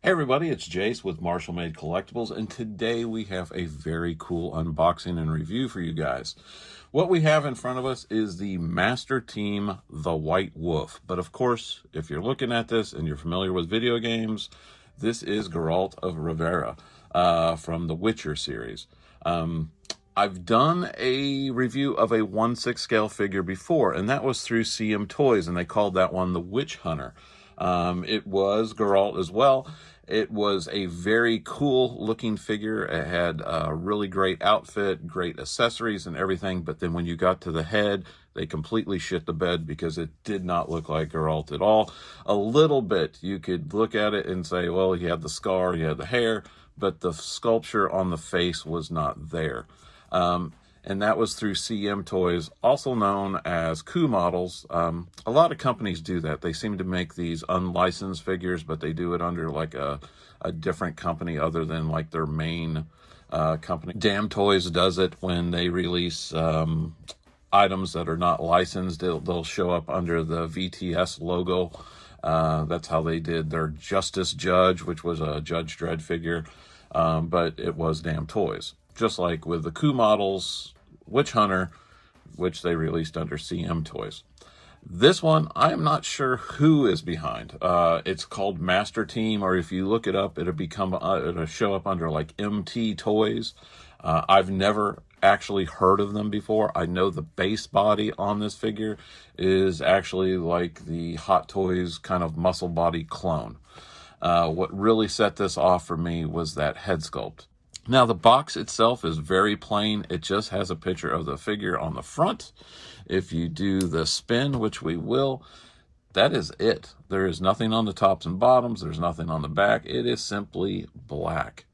Hey everybody, it's Jase with Marshall Made Collectibles, and today we have a very cool unboxing and review for you guys. What we have in front of us is the Master Team The White Wolf. But of course, if you're looking at this and you're familiar with video games, this is Geralt of Rivia from the Witcher series. I've done a review of a 1/6 scale figure before, and that was through CM Toys, and they called that one the Witch Hunter. It was Geralt as well. It was a very cool looking figure. It had a really great outfit, great accessories and everything, but then when you got to the head, they completely shit the bed because it did not look like Geralt at all. A little bit, you could look at it and say, well, he had the scar, he had the hair, but the sculpture on the face was not there. And that was through CM Toys, also known as Coup Models. A lot of companies do that. They seem to make these unlicensed figures, but they do it under like a different company other than like their main company. Damn Toys does it when they release items that are not licensed. They'll show up under the VTS logo. That's how they did their Justice Judge, which was a Judge Dredd figure, but it was Damn Toys. Just like with the Coup Models Witch Hunter, which they released under CM Toys. This one, I am not sure who is behind. It's called Master Team, or if you look it up, it'll show up under like MT Toys. I've never actually heard of them before. I know the base body on this figure is actually like the Hot Toys kind of muscle body clone. What really set this off for me was that head sculpt. Now, the box itself is very plain. It just has a picture of the figure on the front. If you do the spin, which we will, that is it. There is nothing on the tops and bottoms. There's nothing on the back. It is simply black.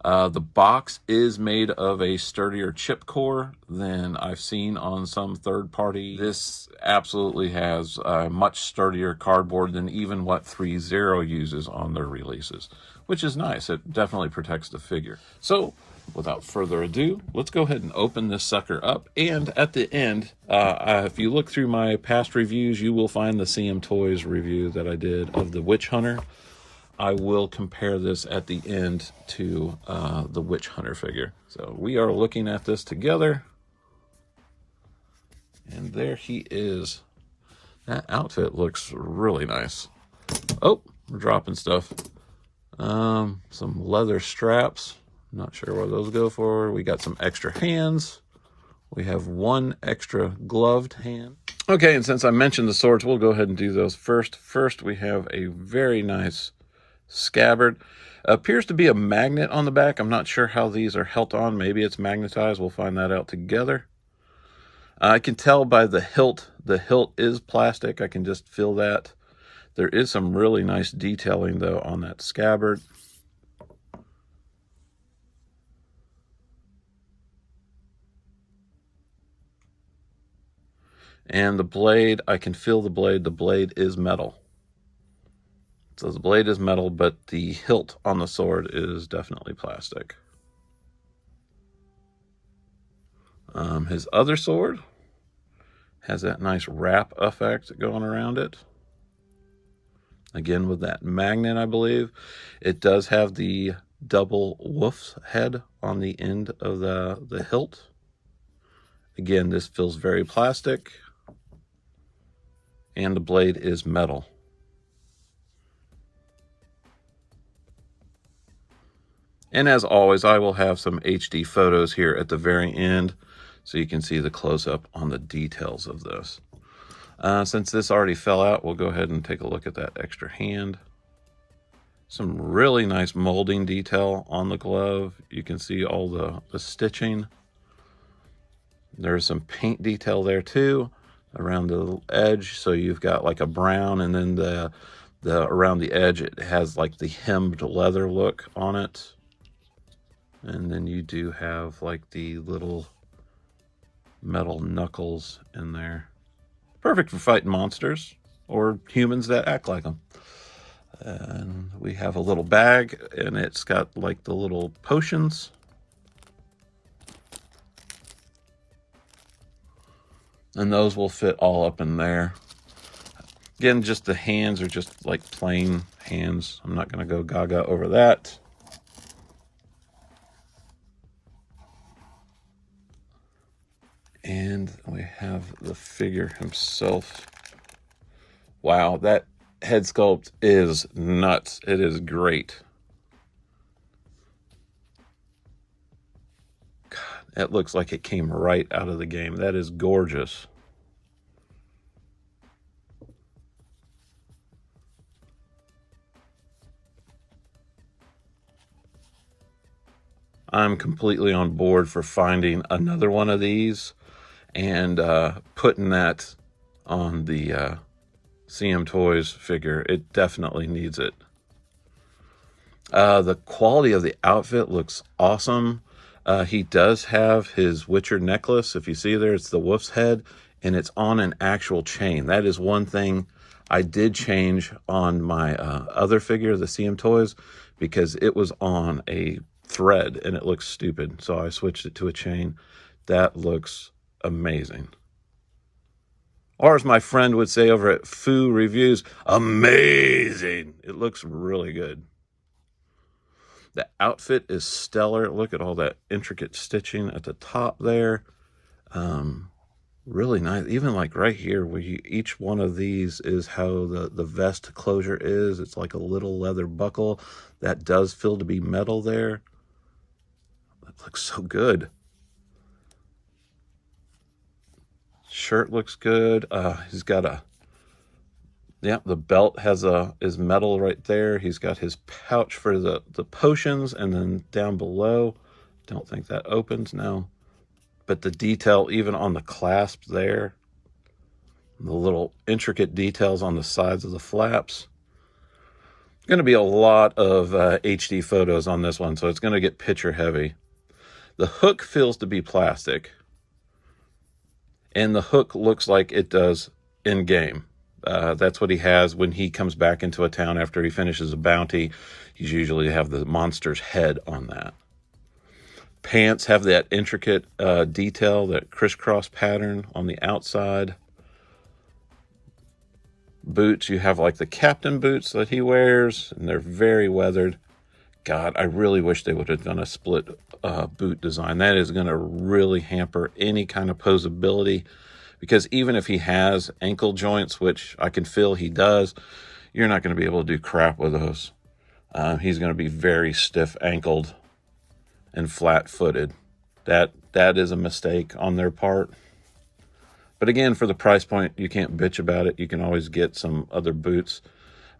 The box is made of a sturdier chip core than I've seen on some third party. This absolutely has a much sturdier cardboard than even what 3.0 uses on their releases, which is nice. It definitely protects the figure. So without further ado, let's go ahead and open this sucker up. And at the end, if you look through my past reviews, you will find the CM Toys review that I did of the Witch Hunter. I will compare this at the end to the Witch Hunter figure. So we are looking at this together. And there he is. That outfit looks really nice. Oh, we're dropping stuff. Some leather straps. Not sure what those go for. We got some extra hands. We have one extra gloved hand. Okay, and since I mentioned the swords, we'll go ahead and do those first. First, we have a very nice scabbard. Appears to be a magnet on the back. I'm not sure how these are held on. Maybe it's magnetized. We'll find that out together. I can tell by the hilt. The hilt is plastic. I can just feel that. There is some really nice detailing, though, on that scabbard. And the blade, I can feel the blade. The blade is metal. So the blade is metal, but the hilt on the sword is definitely plastic. His other sword has that nice wrap effect going around it. Again, with that magnet, I believe. It does have the double wolf's head on the end of the hilt. Again, this feels very plastic. And the blade is metal. And as always, I will have some HD photos here at the very end so you can see the close-up on the details of this. Since this already fell out, we'll go ahead and take a look at that extra hand. Some really nice molding detail on the glove. You can see all the stitching. There's some paint detail there too around the edge. So you've got like a brown, and then the around the edge, it has like the hemmed leather look on it. And then you do have like the little metal knuckles in there. Perfect for fighting monsters or humans that act like them. And we have a little bag, and it's got like the little potions. And those will fit all up in there. Again, just the hands are just like plain hands. I'm not going to go gaga over that. And we have the figure himself. Wow, that head sculpt is nuts. It is great. God, it looks like it came right out of the game. That is gorgeous. I'm completely on board for finding another one of these and putting that on the CM Toys figure. It definitely needs it. The quality of the outfit looks awesome. He does have his Witcher necklace. If you see there, it's the wolf's head, and it's on an actual chain. That is one thing I did change on my other figure, the CM Toys, because it was on a thread and it looks stupid. So I switched it to a chain. That looks amazing. Or as my friend would say over at Foo Reviews, amazing. It looks really good. The outfit is stellar. Look at all that intricate stitching at the top there. Really nice. Even like right here where each one of these is how the vest closure is. It's like a little leather buckle. That does feel to be metal there. That looks so good. Shirt looks good. He's got the belt is metal right there. He's got his pouch for the potions, and then down below, don't think that opens now. But the detail even on the clasp there, the little intricate details on the sides of the flaps. Going to be a lot of HD photos on this one, so it's going to get picture heavy. The hook feels to be plastic, and the hook looks like it does in game. That's what he has when he comes back into a town after he finishes a bounty. He's usually have the monster's head on that. Pants have that intricate detail, that crisscross pattern on the outside. Boots, you have like the captain boots that he wears, and they're very weathered. God, I really wish they would have done a split boot design. That is going to really hamper any kind of posability, because even if he has ankle joints, which I can feel he does, you're not going to be able to do crap with those. He's going to be very stiff-ankled and flat-footed. That is a mistake on their part. But again, for the price point, you can't bitch about it. You can always get some other boots.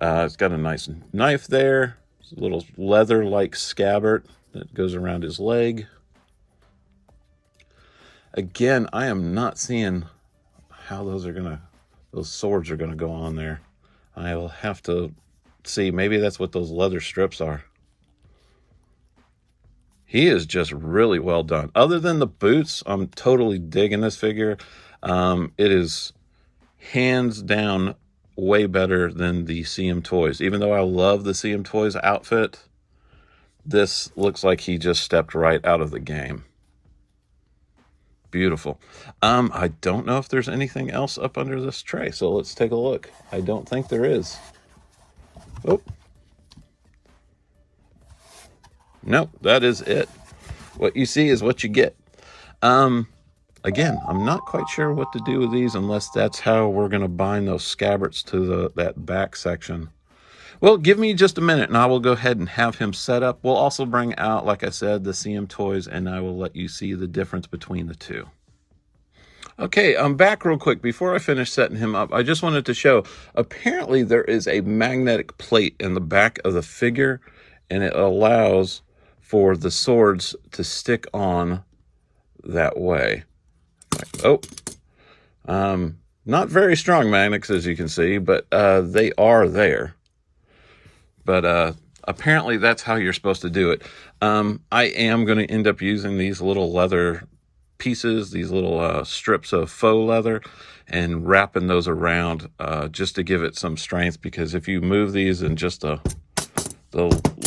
It's got a nice knife there. It's a little leather-like scabbard that goes around his leg. Again, I am not seeing how those swords are gonna go on there. I will have to see. Maybe that's what those leather strips are. He is just really well done. Other than the boots, I'm totally digging this figure. It is hands down way better than the CM Toys. Even though I love the CM Toys outfit, this looks like he just stepped right out of the game. Beautiful. I don't know if there's anything else up under this tray, so let's take a look. I don't think there is. Oh. Nope, that is it. What you see is what you get. Again, I'm not quite sure what to do with these unless that's how we're going to bind those scabbards to that back section. Well, give me just a minute and I will go ahead and have him set up. We'll also bring out, like I said, the CM Toys, and I will let you see the difference between the two. Okay, I'm back real quick. Before I finish setting him up, I just wanted to show, apparently there is a magnetic plate in the back of the figure, and it allows for the swords to stick on that way. Not very strong magnets, as you can see, but they are there. But apparently that's how you're supposed to do it. I am going to end up using these little leather pieces, these little strips of faux leather, and wrapping those around just to give it some strength, because if you move these in just the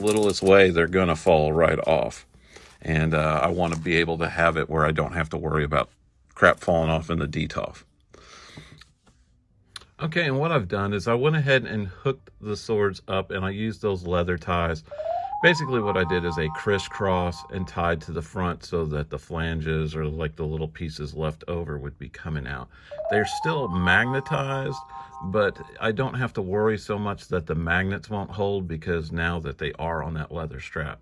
littlest way, they're going to fall right off. And I want to be able to have it where I don't have to worry about crap falling off in the DTOF. Okay, and what I've done is I went ahead and hooked the swords up, and I used those leather ties. Basically what I did is a crisscross and tied to the front so that the flanges or like the little pieces left over would be coming out. They're still magnetized, but I don't have to worry so much that the magnets won't hold, because now that they are on that leather strap.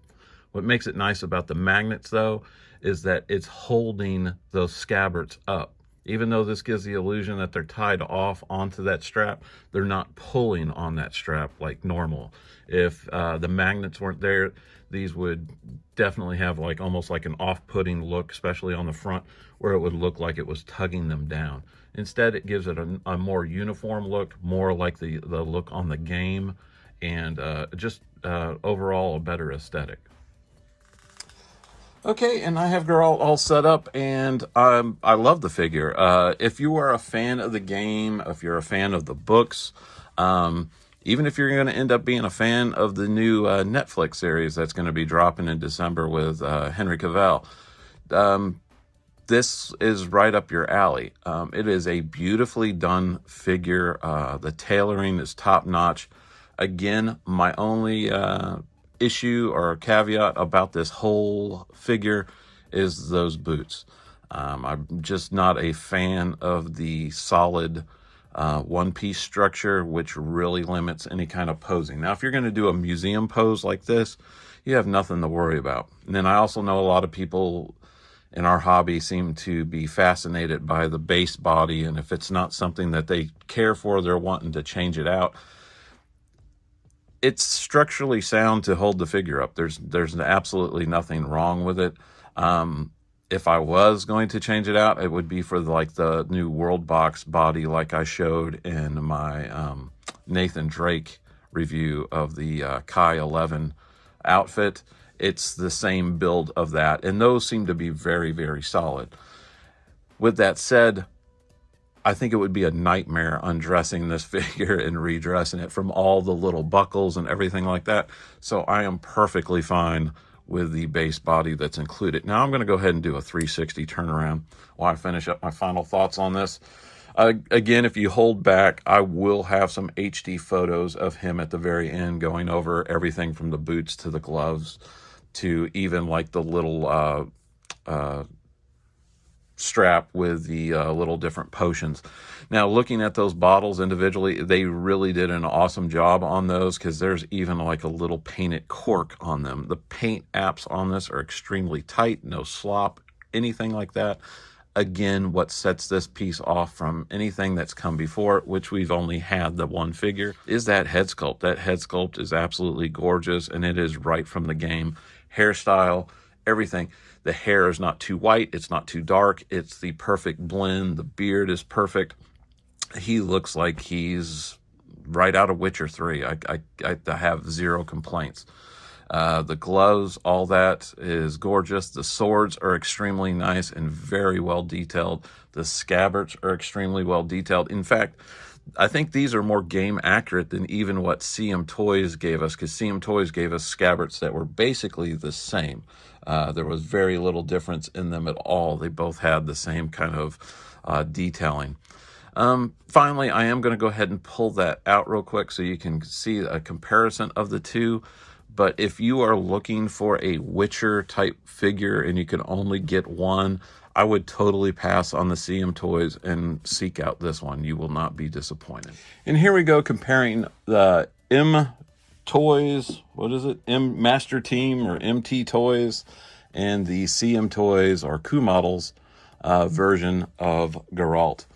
What makes it nice about the magnets though is that it's holding those scabbards up. Even though this gives the illusion that they're tied off onto that strap, they're not pulling on that strap like normal. If the magnets weren't there, these would definitely have like almost like an off-putting look, especially on the front, where it would look like it was tugging them down. Instead, it gives it a more uniform look, more like the look on the game, and just overall a better aesthetic. Okay, and I have Geralt all set up, and I love the figure. If you are a fan of the game, if you're a fan of the books, even if you're going to end up being a fan of the new Netflix series that's going to be dropping in December with Henry Cavill, this is right up your alley. It is a beautifully done figure. The tailoring is top notch. Again, my only issue or caveat about this whole figure is those boots. I'm just not a fan of the solid one-piece structure, which really limits any kind of posing. Now, if you're going to do a museum pose like this, you have nothing to worry about. And then I also know a lot of people in our hobby seem to be fascinated by the base body, and if it's not something that they care for, they're wanting to change it out. It's structurally sound to hold the figure up. There's absolutely nothing wrong with it. If I was going to change it out, it would be for like the new World Box body, like I showed in my Nathan Drake review of the Kai 11 outfit. It's the same build of that, and those seem to be very, very solid. With that said, I think it would be a nightmare undressing this figure and redressing it from all the little buckles and everything like that. So I am perfectly fine with the base body that's included. Now I'm going to go ahead and do a 360 turnaround while I finish up my final thoughts on this. Again, if you hold back, I will have some HD photos of him at the very end going over everything from the boots to the gloves to even like the little strap with the little different potions. Now, looking at those bottles individually, they really did an awesome job on those, because there's even like a little painted cork on them. The paint apps on this are extremely tight, no slop, anything like that. Again, what sets this piece off from anything that's come before, which we've only had the one figure, is that head sculpt. That head sculpt is absolutely gorgeous, and it is right from the game. Hairstyle, everything. The hair is not too white, it's not too dark, it's the perfect blend. The beard is perfect. He looks like he's right out of Witcher 3. I have zero complaints. The gloves, all that is gorgeous. The swords are extremely nice and very well detailed. The scabbards are extremely well detailed. In fact, I think these are more game accurate than even what CM Toys gave us, because CM Toys gave us scabbards that were basically the same. There was very little difference in them at all. They both had the same kind of detailing. Finally, I am going to go ahead and pull that out real quick so you can see a comparison of the two. But if you are looking for a Witcher type figure and you can only get one, I would totally pass on the CM Toys and seek out this one. You will not be disappointed. And here we go, comparing the M Toys, what is it? M Master Team or MT Toys, and the CM Toys or Coup Models version of Geralt.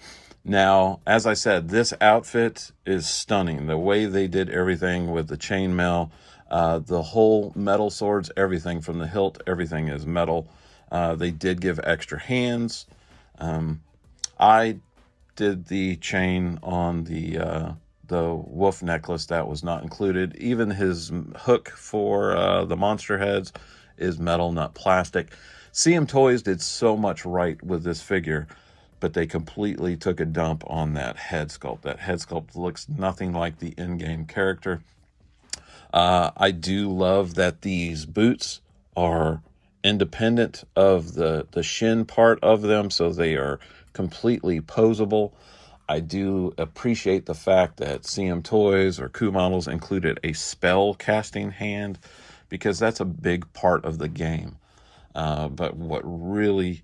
Now, as I said, this outfit is stunning. The way they did everything with the chainmail, the whole metal swords, everything from the hilt, everything is metal. They did give extra hands. I did the chain on the wolf necklace. That was not included. Even his hook for the monster heads is metal, not plastic. CM Toys did so much right with this figure, but they completely took a dump on that head sculpt. That head sculpt looks nothing like the in-game character. I do love that these boots are independent of the shin part of them, so they are completely posable. I do appreciate the fact that CM Toys or Coup Models included a spell casting hand, because that's a big part of the game. But what really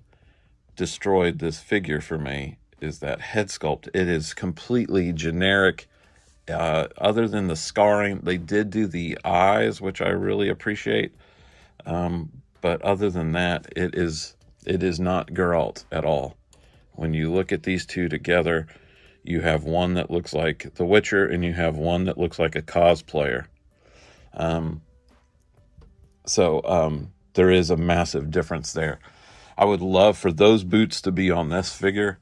destroyed this figure for me is that head sculpt. It is completely generic. Other than the scarring, they did do the eyes, which I really appreciate. But other than that, it is not Geralt at all. When you look at these two together, you have one that looks like The Witcher, and you have one that looks like a cosplayer. There is a massive difference there. I would love for those boots to be on this figure.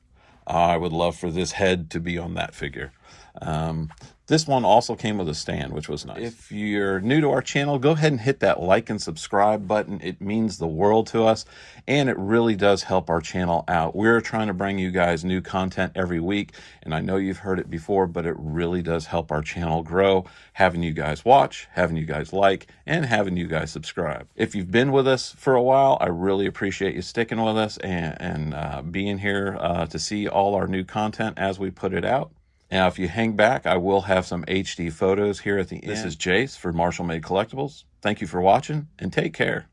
I would love for this head to be on that figure. This one also came with a stand, which was nice. If you're new to our channel, go ahead and hit that like and subscribe button. It means the world to us, and it really does help our channel out. We're trying to bring you guys new content every week, and I know you've heard it before, but it really does help our channel grow, having you guys watch, having you guys like, and having you guys subscribe. If you've been with us for a while, I really appreciate you sticking with us and being here to see all our new content as we put it out. Now, if you hang back, I will have some HD photos here at the end. This is Jase for Marshall Made Collectibles. Thank you for watching, and take care.